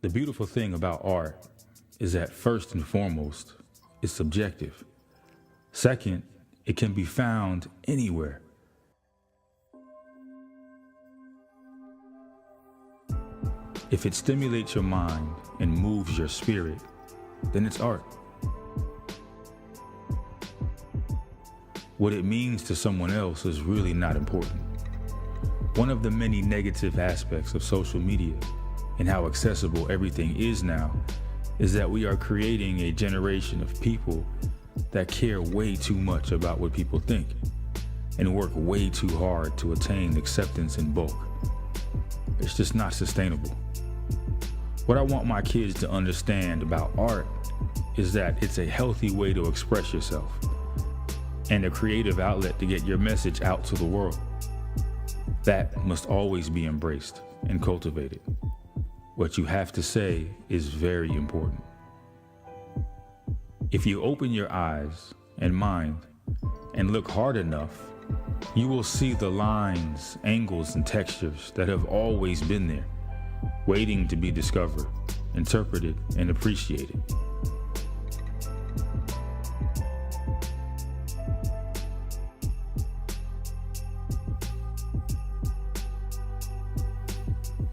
The beautiful thing about art is that first and foremost, it's subjective. Second, it can be found anywhere. If it stimulates your mind and moves your spirit, then it's art. What it means to someone else is really not important. One of the many negative aspects of social media and how accessible everything is now is that we are creating a generation of people that care way too much about what people think and work way too hard to attain acceptance in bulk. It's just not sustainable. What I want my kids to understand about art is that it's a healthy way to express yourself and a creative outlet to get your message out to the world. That must always be embraced and cultivated. What you have to say is very important. If you open your eyes and mind and look hard enough, you will see the lines, angles, and textures that have always been there, waiting to be discovered, interpreted, and appreciated.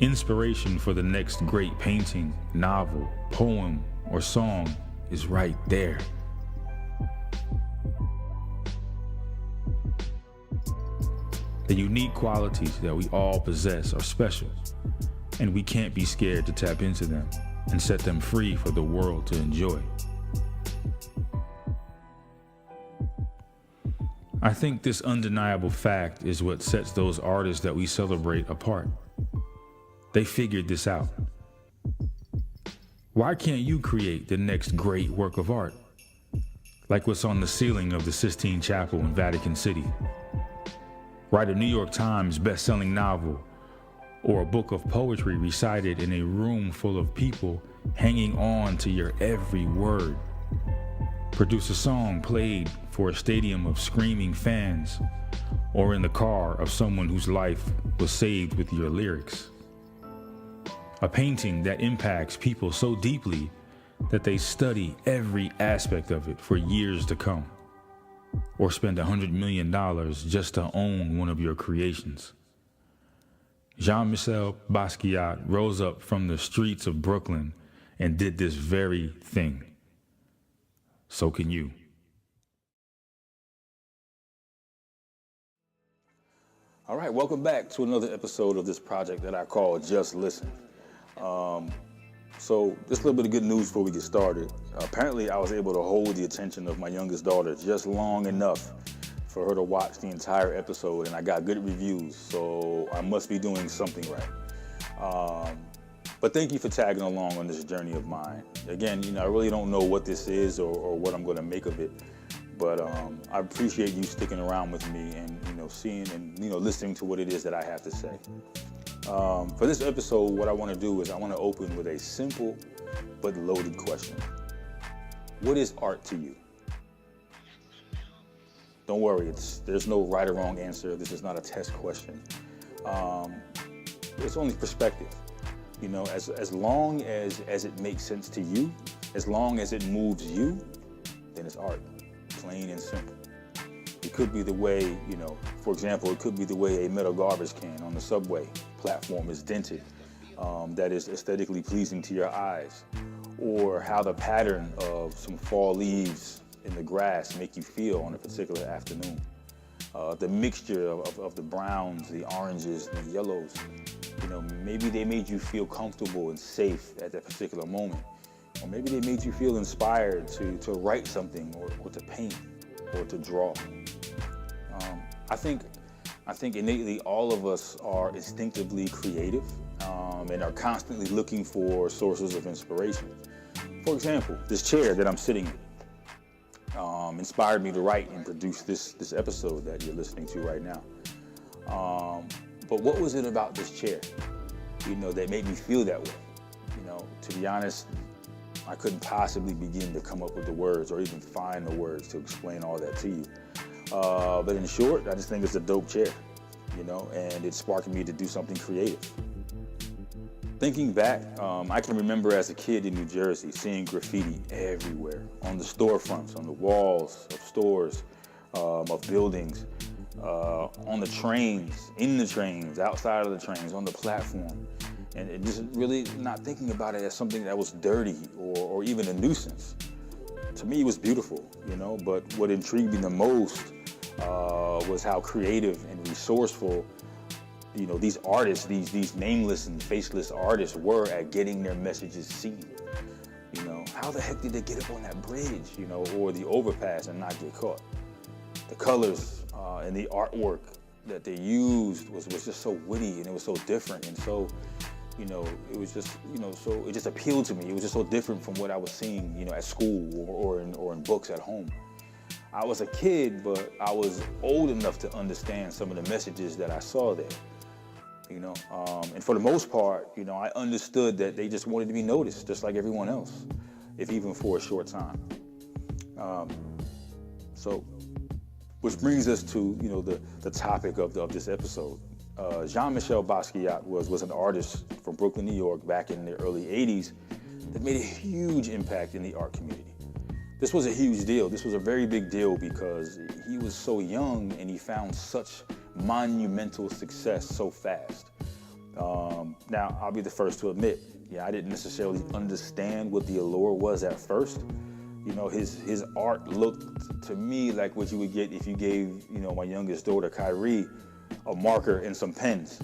Inspiration for the next great painting, novel, poem, or song is right there. The unique qualities that we all possess are special, and we can't be scared to tap into them and set them free for the world to enjoy. I think this undeniable fact is what sets those artists that we celebrate apart. They figured this out. Why can't you create the next great work of art? Like what's on the ceiling of the Sistine Chapel in Vatican City. Write a New York Times best-selling novel or a book of poetry recited in a room full of people hanging on to your every word. Produce a song played for a stadium of screaming fans or in the car of someone whose life was saved with your lyrics. A painting that impacts people so deeply that they study every aspect of it for years to come, or spend $100 million just to own one of your creations. Jean-Michel Basquiat rose up from the streets of Brooklyn and did this very thing. So can you. All right, welcome back to another episode of this project that I call Just Listen. So just a little bit of good news before we get started. Apparently I was able to hold the attention of my youngest daughter just long enough for her to watch the entire episode, and I got good reviews, so I must be doing something right. But thank you for tagging along on this journey of mine. Again, I really don't know what this is or what I'm going to make of it, but I appreciate you sticking around with me and seeing and listening to what it is that I have to say. For this episode, what I want to do is I want to open with a simple but loaded question. What is art to you? Don't worry, there's no right or wrong answer. This is not a test question. It's only perspective. As long as it makes sense to you, as long as it moves you, then it's art, plain and simple. It could be the way, for example, it could be the way a metal garbage can on the subway platform is dented, that is aesthetically pleasing to your eyes, or how the pattern of some fall leaves in the grass make you feel on a particular afternoon. The mixture of the browns, the oranges, the yellows, maybe they made you feel comfortable and safe at that particular moment, or maybe they made you feel inspired to write something or to paint or to draw. I think innately all of us are instinctively creative and are constantly looking for sources of inspiration. For example, this chair that I'm sitting in inspired me to write and produce this episode that you're listening to right now. But what was it about this chair, that made me feel that way? To be honest, I couldn't possibly begin to come up with the words or even find the words to explain all that to you. But in short, I just think it's a dope chair, and it sparked me to do something creative. Thinking back, I can remember as a kid in New Jersey seeing graffiti everywhere, on the storefronts, on the walls of stores, of buildings, on the trains, in the trains, outside of the trains, on the platform. And just really not thinking about it as something that was dirty or even a nuisance. To me, it was beautiful, you know, but what intrigued me the most was how creative and resourceful, you know, these artists, these nameless and faceless artists were at getting their messages seen. You know, how the heck did they get up on that bridge, you know, or the overpass and not get caught? The colors and the artwork that they used was just so witty, and it was so different, and so, you know, it was just, you know, so it just appealed to me. It was just so different from what I was seeing, you know, at school or in books at home. I was a kid, but I was old enough to understand some of the messages that I saw there. You know, and for the most part, you know, I understood that they just wanted to be noticed, just like everyone else, if even for a short time. So, which brings us to, you know, the topic of this episode. Jean-Michel Basquiat was an artist from Brooklyn, New York, back in the early 80s that made a huge impact in the art community. This was a huge deal. This was a very big deal because he was so young and he found such monumental success so fast. Now, I'll be the first to admit, yeah, I didn't necessarily understand what the allure was at first. You know, his art looked to me like what you would get if you gave, you know, my youngest daughter, Kyrie, a marker and some pens.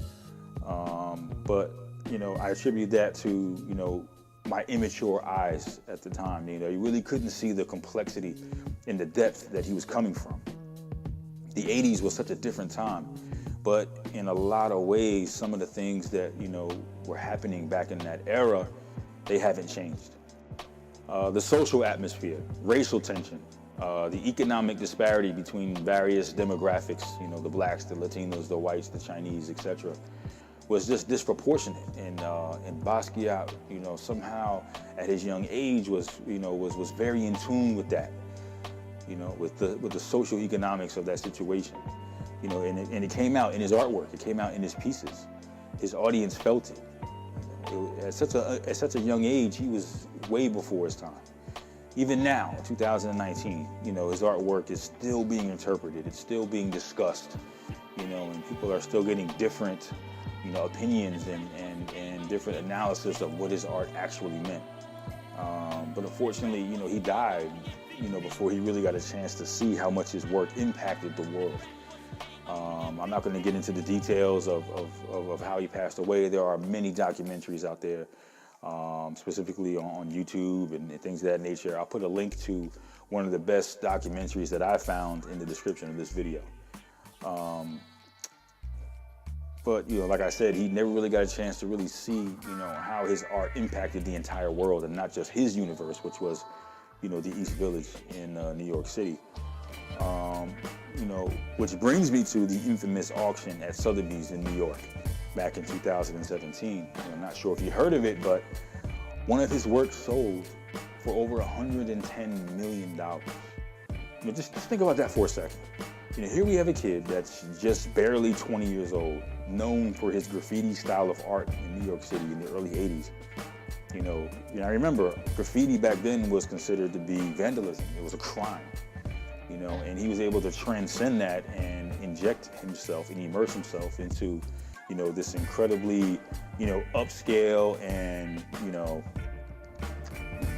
But, you know, I attribute that to, you know, my immature eyes at the time. You know, you really couldn't see the complexity and the depth that he was coming from. The 80s was such a different time, but in a lot of ways, some of the things that, you know, were happening back in that era, they haven't changed. The social atmosphere, racial tension, the economic disparity between various demographics, you know, the blacks, the Latinos, the whites, the Chinese, etc., was just disproportionate. And Basquiat, you know, somehow at his young age was very in tune with that, you know, with the social economics of that situation, you know, and it came out in his artwork. It came out in his pieces. His audience felt it. At such a young age, he was way before his time. Even now, 2019, you know, his artwork is still being interpreted. It's still being discussed, you know, and people are still getting different, you know, opinions and different analysis of what his art actually meant. But unfortunately, you know, he died, you know, before he really got a chance to see how much his work impacted the world. I'm not going to get into the details of how he passed away. There are many documentaries out there, specifically on YouTube and things of that nature. I'll put a link to one of the best documentaries that I found in the description of this video. But, you know, like I said, he never really got a chance to really see, you know, how his art impacted the entire world and not just his universe, which was, you know, the East Village in New York City. You know, which brings me to the infamous auction at Sotheby's in New York back in 2017. I'm not sure if you heard of it, but one of his works sold for over $110 million. You know, just think about that for a second. You know, here we have a kid that's just barely 20 years old, known for his graffiti style of art in New York City in the early 80s. You know, I remember graffiti back then was considered to be vandalism. It was a crime. You know, and he was able to transcend that and inject himself and immerse himself into, you know, this incredibly, you know, upscale and, you know,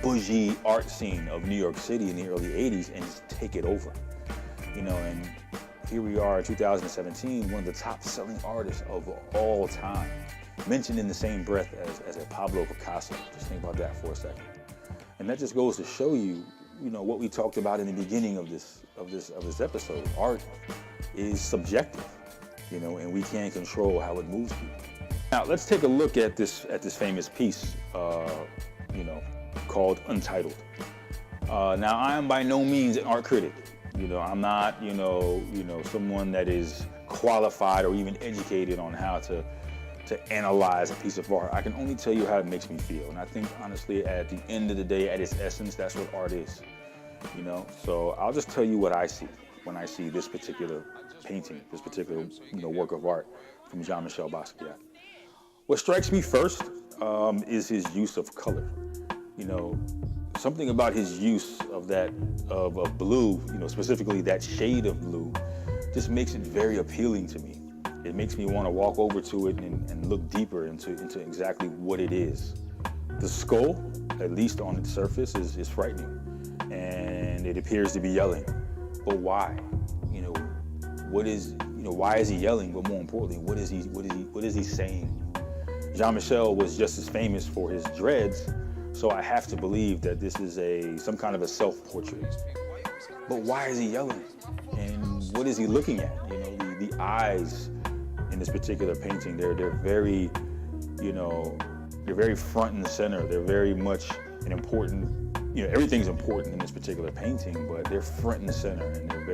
bougie art scene of New York City in the early 80s and just take it over. You know, and here we are in 2017, one of the top selling artists of all time, mentioned in the same breath as a Pablo Picasso. Just think about that for a second. And that just goes to show you, you know, what we talked about in the beginning of this episode. Art is subjective, you know, and we can't control how it moves people. Now let's take a look at this famous piece, you know, called Untitled. Now I am by no means an art critic. You know, I'm not, you know, someone that is qualified or even educated on how to analyze a piece of art. I can only tell you how it makes me feel. And I think, honestly, at the end of the day, at its essence, that's what art is, you know? So I'll just tell you what I see when I see this particular painting, this particular, you know, work of art from Jean-Michel Basquiat. What strikes me first is his use of color. You know, something about his use of that, of blue, you know, specifically that shade of blue, just makes it very appealing to me. It makes me want to walk over to it and look deeper into exactly what it is. The skull, at least on its surface, is frightening, and it appears to be yelling. But why? You know, why is he yelling? But more importantly, what is he saying? Jean-Michel was just as famous for his dreads, so I have to believe that this is some kind of a self-portrait. But why is he yelling? And what is he looking at? You know, the eyes in this particular painting, they're very, you know, they're very front and center. They're very much an important, you know, everything's important in this particular painting, but they're front and center, and they're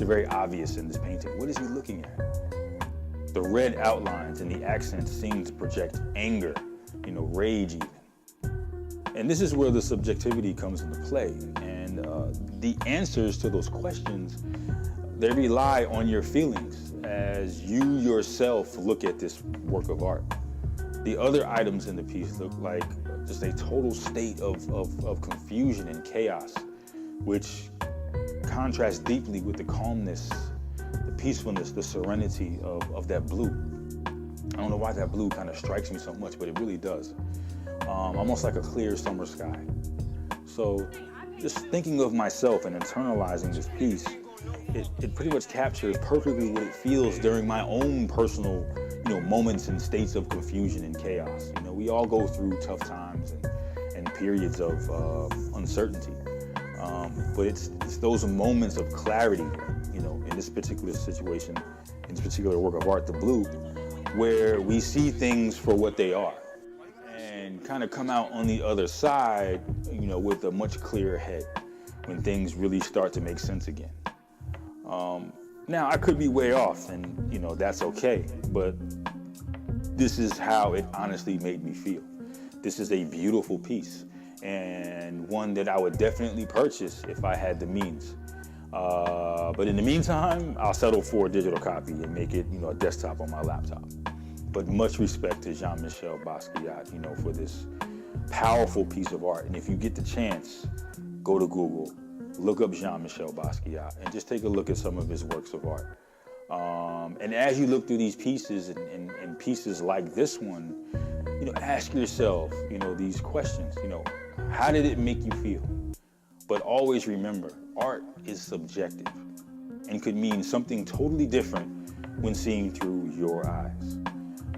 very obvious in this painting. What is he looking at? The red outlines and the accents seem to project anger, you know, rage even. And this is where the subjectivity comes into play. And the answers to those questions, they rely on your feelings as you yourself look at this work of art. The other items in the piece look like just a total state of confusion and chaos, which contrasts deeply with the calmness, the peacefulness, the serenity of that blue. I don't know why that blue kind of strikes me so much, but it really does. Almost like a clear summer sky. So just thinking of myself and internalizing this piece, it pretty much captures perfectly what it feels during my own personal, you know, moments and states of confusion and chaos. You know, we all go through tough times and periods of uncertainty. But it's those moments of clarity, you know, in this particular situation, in this particular work of art, the blue, where we see things for what they are and kind of come out on the other side, you know, with a much clearer head when things really start to make sense again. Now, I could be way off, and, you know, that's okay, but this is how it honestly made me feel. This is a beautiful piece, and one that I would definitely purchase if I had the means. But in the meantime, I'll settle for a digital copy and make it, you know, a desktop on my laptop. But much respect to Jean-Michel Basquiat, you know, for this powerful piece of art. And if you get the chance, go to Google, look up Jean-Michel Basquiat, and just take a look at some of his works of art. And as you look through these pieces and pieces like this one, you know, ask yourself, you know, these questions, you know, how did it make you feel? But always remember, art is subjective and could mean something totally different when seen through your eyes.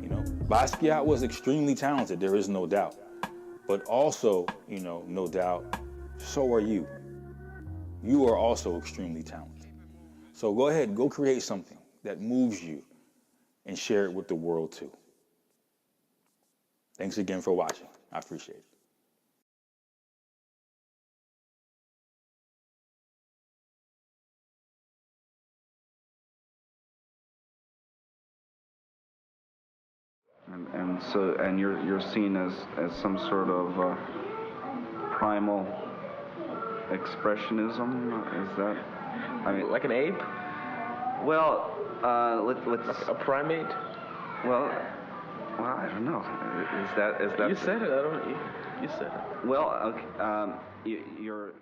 You know, Basquiat was extremely talented, there is no doubt. But also, you know, no doubt, so are you. You are also extremely talented. So go ahead, go create something that moves you and share it with the world too. Thanks again for watching. I appreciate it. And you're seen as some sort of primal expressionism. Is that? I mean, like an ape? Well, let's like a primate. Well, I don't know. Is that? You said it. I don't. You said it. Well, okay, you're.